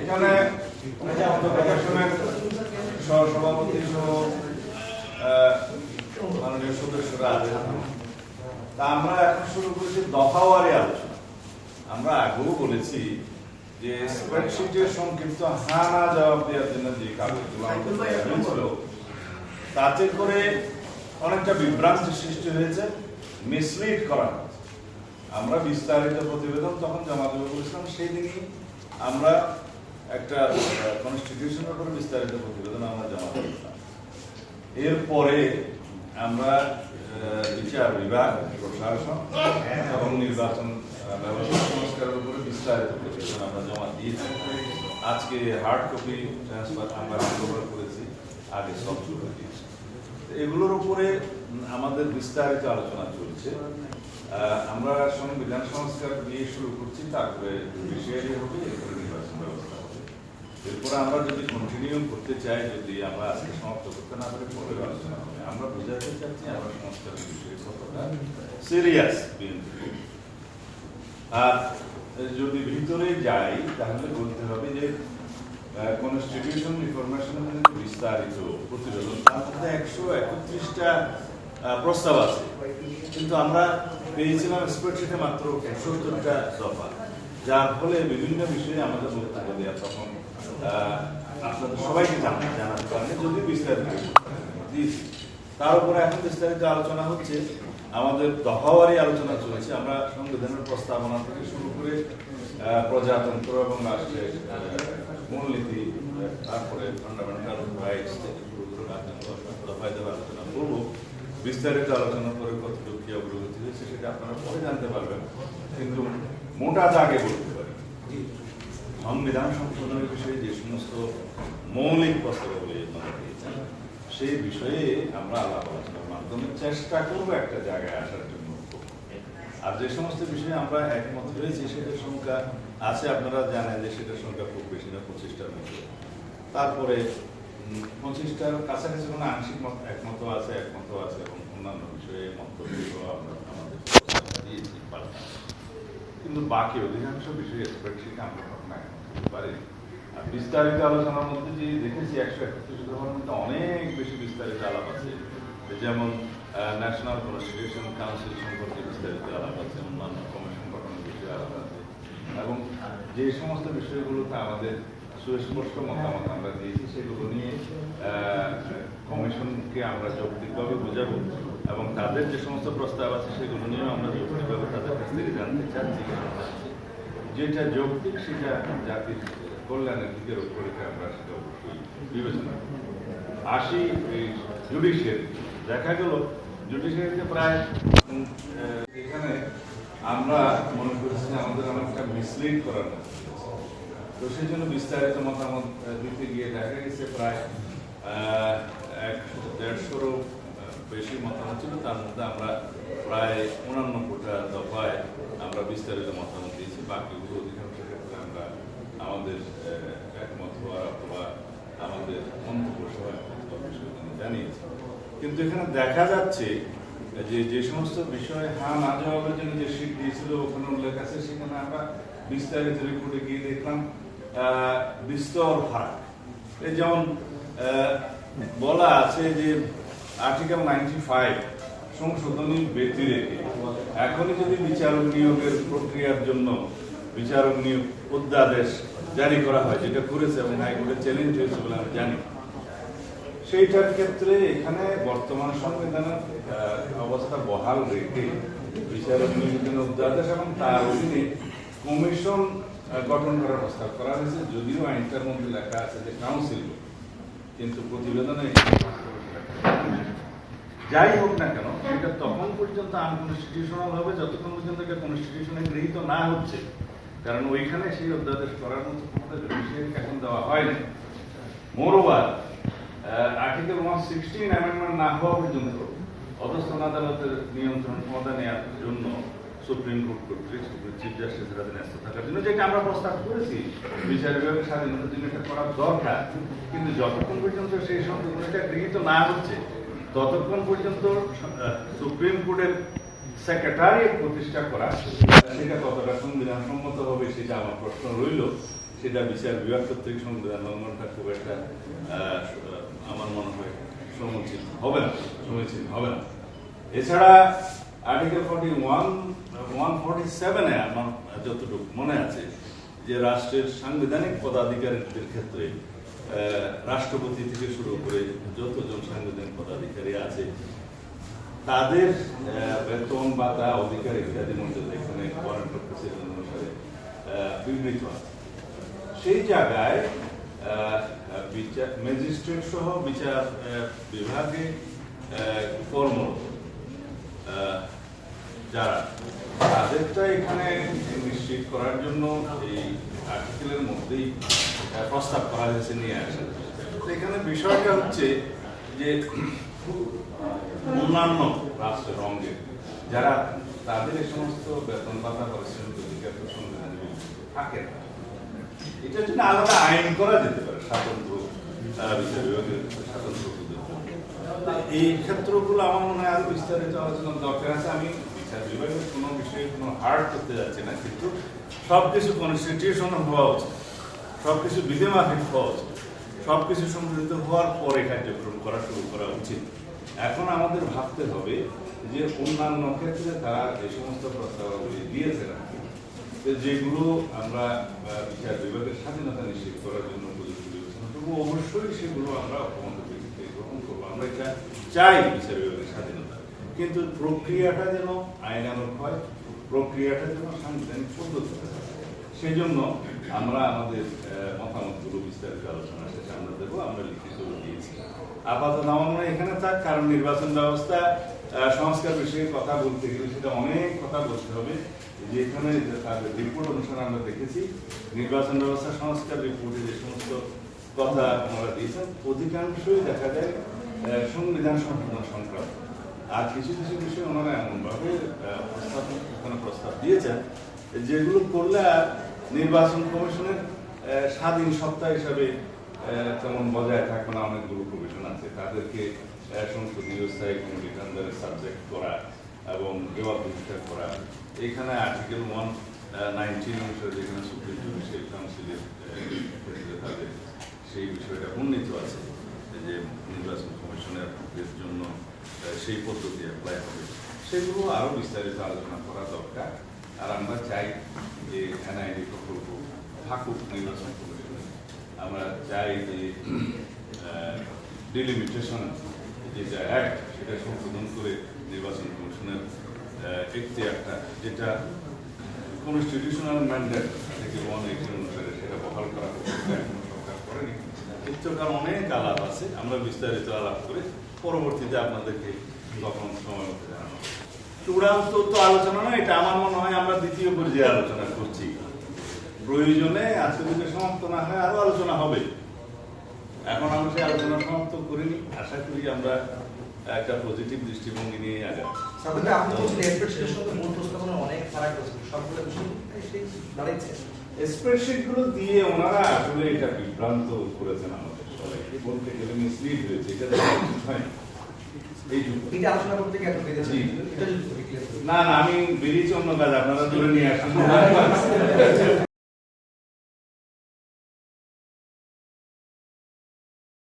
এখানে সহসভাপতি সহ মাননীয় সদস্যরা আছেন। তা আমরা এখন শুরু করেছি দফাওয়ারি আলোচনা। আমরা আগেও বলেছি যে স্প্রেডশিটের সংক্ষিপ্ত হা না জবাব দেওয়ার জন্য যে কাগজগুলো হয়েছিল তাতে করে অনেকটা বিভ্রান্তি সৃষ্টি হয়েছে, মিসলিড করা হয়েছে। আমরা বিস্তারিত প্রতিবেদন তখন জমা দেবো বলেছিলাম, সেই দিনই আমরা একটা কনস্টিটিউশনের উপরে বিস্তারিত প্রতিবেদন আমরা জমা দিয়েছিলাম। এরপরে আমরা বিচার বিভাগ, প্রশাসন এবং নির্বাচন ব্যবস্থা সংস্কারের উপরে বিস্তারিত প্রতিবেদন আমরা জমা দিয়েছি। আজকে হার্ড কপি ট্রান্সফার আমরা হ্যান্ডওভার করেছি, আগে সফট করে দিয়েছি। এগুলোর উপরে আমাদের বিস্তারিত আলোচনা চলছে। আমরা সংবিধান সংস্কার দিয়ে শুরু করছি, তারপরে জুডিশিয়ারি হবে, এরপরে নির্বাচন ব্যবস্থা হবে। এরপরে আমরা যদি কন্টিনিউ করতে চাই, যদি আমরা আজকে সমাপ্ত করতে না পারি, পরে আলোচনা হবে। আমরা বোঝাতে চাচ্ছি আমরা সংস্কারের বিষয়ে কতটা সিরিয়াস বিএনপি। আর যদি ভিতরে যাই তাহলে বলতে হবে যে কনস্টিটিউশন রিফরমেশনের বিস্তারিত প্রতিবেদন, তার মধ্যে 131টা প্রস্তাব আছে, কিন্তু আমরা পেয়েছিলাম স্প্রেডশিটে মাত্র 70টা দফা, যার ফলে বিভিন্ন বিষয়ে আমাদের বক্তব্য দেওয়া তখন আপনাদের সবাইকে জানাতে পারেন, যদি বিস্তারিত দিয়েছি। তার উপরে এখন বিস্তারিত আলোচনা হচ্ছে, আমাদের দফাওয়ারি আলোচনা চলেছে। আমরা সংবিধানের প্রস্তাবনা থেকে শুরু করে প্রজাতন্ত্র এবং রাষ্ট্রের মূলনীতি, তারপরে ফান্ডামেন্টাল রাইটস থেকে শুরু করে দফায় দেওয়ার আলোচনা করব। বিস্তারিত আলোচনা করে কতটুকু কি অগ্রগতি হয়েছে সেটা আপনারা পরে জানতে পারবেন, কিন্তু মোটা দাগে বলতে পারি সংবিধান সংশোধনের বিষয়ে যে সমস্ত মৌলিক প্রস্তাবগুলি আপনারা দিয়েছেন সেই বিষয়ে আমরা আলাপ আলোচনার মাধ্যমে চেষ্টা করবো একটা জায়গায় আসার জন্য। আর যে সমস্ত বিষয়ে আমরা একমত হয়েছি সেটার সংখ্যা আছে, আপনারা জানেন যে সেটার সংখ্যা খুব বেশি না, 25টার মধ্যে। তারপরে 25টার কাছাকাছি কোনো আংশিক একমত আছে এবং অন্যান্য বিষয়ে মন্তব্য আমরা আমাদের দিয়েছি, কিন্তু বাকি অধিকাংশ বিষয়ে স্প্রেডশিটে আমরা কখনো একমত হতে পারিনি। আর বিস্তারিত আলোচনার মধ্যে যে দেখেছি 131 দফার মধ্যে অনেক বেশি বিস্তারিত আলাপ আছে, যেমন ন্যাশনাল কনস্টিটিউশন কাউন্সিল সম্পর্কে বিস্তারিত আলাপ আছে, অন্যান্য কমিশন গঠনের বিষয়ে আলাপ আছে, এবং যে সমস্ত বিষয়গুলোতে আমাদের সুস্পষ্ট মতামত আমরা দিয়েছি সেগুলো নিয়ে কমিশনকে আমরা যৌক্তিকভাবে বোঝাবো, এবং তাদের যে সমস্ত প্রস্তাব আছে সেগুলো নিয়েও আমরা যৌক্তিকভাবে তাদের কাছ থেকে জানতে চাচ্ছি। যেটা যৌক্তিক সেটা জাতির কল্যাণের দিকের উপরে আমরা সেটা অবশ্যই বিবেচনা করি। আসি জুডিশিয়ারি। দেখা গেল জুডিশিয়ারিতে প্রায় এখানে আমরা মনে করছি আমাদের অনেকটা মিসলিড করার মতো, তো সেই জন্য বিস্তারিত মতামত দিতে গিয়ে দেখা গেছে প্রায় 150-150-ও বেশি মতামত ছিল। তার মধ্যে আমরা প্রায় 89টা দফায় আমরা বিস্তারিত মতামত দিয়েছি। বাকিগুলো অধিকাংশ ক্ষেত্রে আমরা আমাদের একমত হওয়ার অথবা আমাদের মন্তব্য সহ জানিয়েছি। কিন্তু এখানে দেখা যাচ্ছে যে সমস্ত বিষয়ে হ্যাঁ না জবাবের জন্য যে শীট দিয়েছিল ওখানে উল্লেখ আছে, সেখানে আমরা বিস্তারিত রিপোর্টে গিয়ে দেখলাম বিস্তর ফারাক। যেমন বলা আছে যে আর্টিকেল 95 সংশোধনী ব্যতি রেখে এখনই যদি বিচারক নিয়োগের প্রক্রিয়ার জন্য বিচারক নিয়োগ অধ্যাদেশ জারি করা হয়, যেটা করেছে এবং হাইকোর্টে চ্যালেঞ্জ হয়েছে বলে আমি জানি, সেইটার ক্ষেত্রে এখানে বর্তমান সংবিধানের অবস্থা বহাল রেখে বিচারক নিয়োগের অধ্যাদেশ এবং তার অধীনে কমিশন গঠন করার প্রস্তাব করা হয়েছে। যদিও আইনটার মধ্যে লেখা আছে যে কাউন্সিল, কিন্তু প্রতিবেদনে যাই হোক না কেন এটা তখন পর্যন্ত আনকনস্টিটিউশনাল হবে যতক্ষণ পর্যন্ত এটা কনস্টিটিউশনে গৃহীত না হচ্ছে, কারণ ওইখানে সেই অধ্যাদেশ করার মতো ক্ষমতা জুডিশিয়ারিকে এখন দেওয়া হয়নি। মোরওভার আর্টিকেল 116 অ্যামেন্ডমেন্ট না হওয়া পর্যন্ত অধস্তন আদালতের নিয়ন্ত্রণ ক্ষমতা নেওয়ার জন্য সুপ্রিম কোর্ট কর্তৃক চিফ জাস্টিসের অধীনে থাকার জন্য, যেটা আমরা প্রস্তাব করেছি বিচার বিভাগের স্বাধীনতার জন্য এটা করা দরকার, কিন্তু যতক্ষণ পর্যন্ত সেই সংশোধনীটা গৃহীত না হচ্ছে ততক্ষণ পর্যন্ত সুপ্রিম কোর্টের সেক্রেটারিয়েট প্রতিষ্ঠা করা সেটা কতটা সংবিধান সম্মত হবে সেটা আমার প্রশ্ন রইল। সেটা বিচার বিভাগ কর্তৃক সংবিধান লঙ্ঘনটা খুব একটা আমার মনে হয় সমীচীন হবে না, সমীচীন হবে না। এছাড়া আর্টিকেল 147-এ আমার যতটুকু মনে আছে যে রাষ্ট্রের সাংবিধানিক পদাধিকারীদের ক্ষেত্রে রাষ্ট্রপতি থেকে শুরু করে যতজন সাংবিধানিক পদাধিকারী আছে তাদের বেতন ভাতা অধিকার ইত্যাদির মধ্যে এখানে ওয়ারেন্ট অফ প্রেসিডেন্ট অনুসারে বিবৃত আছে। সেই জায়গায় ম্যাজিস্ট্রেট সহ বিচার বিভাগে কর্মরত যারা তাদেরটা এখানে নিশ্চিত করার জন্য এই আর্টিকেলের মধ্যেই প্রস্তাব করা হয়েছে নিয়ে আসা। এখানে বিষয়টা হচ্ছে যে অন্যান্য রাষ্ট্রের অঙ্গে যারা তাদের এই সমস্ত বেতন ভাতা পারিশ্রমিক অধিকার সংবিধানে থাকে না, এটার জন্য আলাদা আইন করা যেতে পারে স্বাতন্ত্র বিচার বিভাগের স্বাতন্ত্র। এই ক্ষেত্রগুলো আমার মনে হয় আরো বিস্তারিত আলোচনার দরকার আছে। আমি বিচার বিভাগের কোনো বিষয়ে কোনো হার্ড করতে যাচ্ছি না, কিন্তু সবকিছু কনস্টিটিউশনাল হওয়া উচিত, সবকিছু বিধিমাফিক হওয়া উচিত, সবকিছু সংশোধিত হওয়ার পরে কার্যক্রম করা শুরু করা উচিত। এখন আমাদের ভাবতে হবে যে অন্যান্য ক্ষেত্রে তারা এই সমস্ত প্রস্তাবগুলি দিয়েছে না, যেগুলো আমরা বিচার বিভাগের স্বাধীনতা নিশ্চিত করার জন্য উপযুক্ত বিবেচনা করবো, অবশ্যই সেগুলো আমরা অপমানিত ব্যক্তিকে গ্রহণ করবো। আমরা এটা চাই বিচার বিভাগের স্বাধীনতা, কিন্তু প্রক্রিয়াটা যেন আইনানুগ হয়, প্রক্রিয়াটা যেন সাংবিধানিক পদ্ধতিতে হয়। সেই জন্য আমরা আমাদের মতামতগুলো বিস্তারিত আলোচনা শেষে আমরা দেবো, আমরা লিখিত দিয়েছি। আপাতত আমার মনে হয় এখানে থাক, কারণ নির্বাচন ব্যবস্থা সংস্কার বিষয়ে কথা বলতে গেলে সেটা অনেক কথা বলতে হবে। যে এখানে তাদের রিপোর্ট অনুসারে আমরা দেখেছি নির্বাচন ব্যবস্থা সংস্কার রিপোর্টে যে সমস্ত কথা ওনারা দিয়েছেন অধিকাংশই দেখা যায় সংবিধান সংশোধন সংক্রান্ত। আর কিছু কিছু বিষয় ওনারা এমনভাবে প্রস্তাব দিয়েছেন যেগুলো করলে নির্বাচন কমিশনের স্বাধীন সত্তা হিসাবে তেমন বজায় থাকবে না। অনেকগুলো কমিশন আছে, তাদেরকে সংসদীয় স্থায়ী কমিটির আন্ডারে সাবজেক্ট করা এবং জবাবদিহিতা করা। এখানে আর্টিকেল 119 অনুসারে যেখানে সুপ্রিম জুডিশিয়াল কাউন্সিলের তাদের সেই বিষয়টা উন্নীত আছে যে নির্বাচন কমিশনের জন্য সেই পদ্ধতি অ্যাপ্লাই হবে, সেগুলো আরো বিস্তারিত আলোচনা করা দরকার। আর আমরা চাই যে এনআইডি প্রকল্প থাকুক নির্বাচন কমিশনে। আমরা চাই যে ডিলিমিটেশন যেটা অ্যাক্ট সেটা সংশোধন করে নির্বাচন কমিশনের এখতিয়ারটা যেটা কনস্টিটিউশনাল ম্যান্ডেট থেকে 118 অনুসারে সেটা বহাল করা হচ্ছে, এখনো সরকার করেনি। উচ্চকার অনেক আলাপ আছে, আমরা বিস্তারিত আলাপ করে পরবর্তীতে আপনাদেরকে তখন সময় মতো জানানো। চূড়ান্ত তো আলোচনা নয়, এটা আমার মনে হয় আমরা দ্বিতীয় পর্যায়ে আলোচনা করছি। প্রয়োজনে আজকে যদি সমাপ্ত না হয় আরো আলোচনা হবে। এখন আমরা সেই আলোচনা সমাপ্ত করিনি, আশা করি আমরা একটা পজিটিভ দৃষ্টিভঙ্গি নিয়ে আগাম। স্প্রেডশিট গুলো দিয়ে ওনারা আসলে এটা বিভ্রান্ত করেছেন আমাদের সবাইকে, বলতে গেলে মিসলিড হয়েছে। এটা না না, আমি বেরিয়েছি অন্য কাজ, আপনারা ধরে নিয়ে আসেন।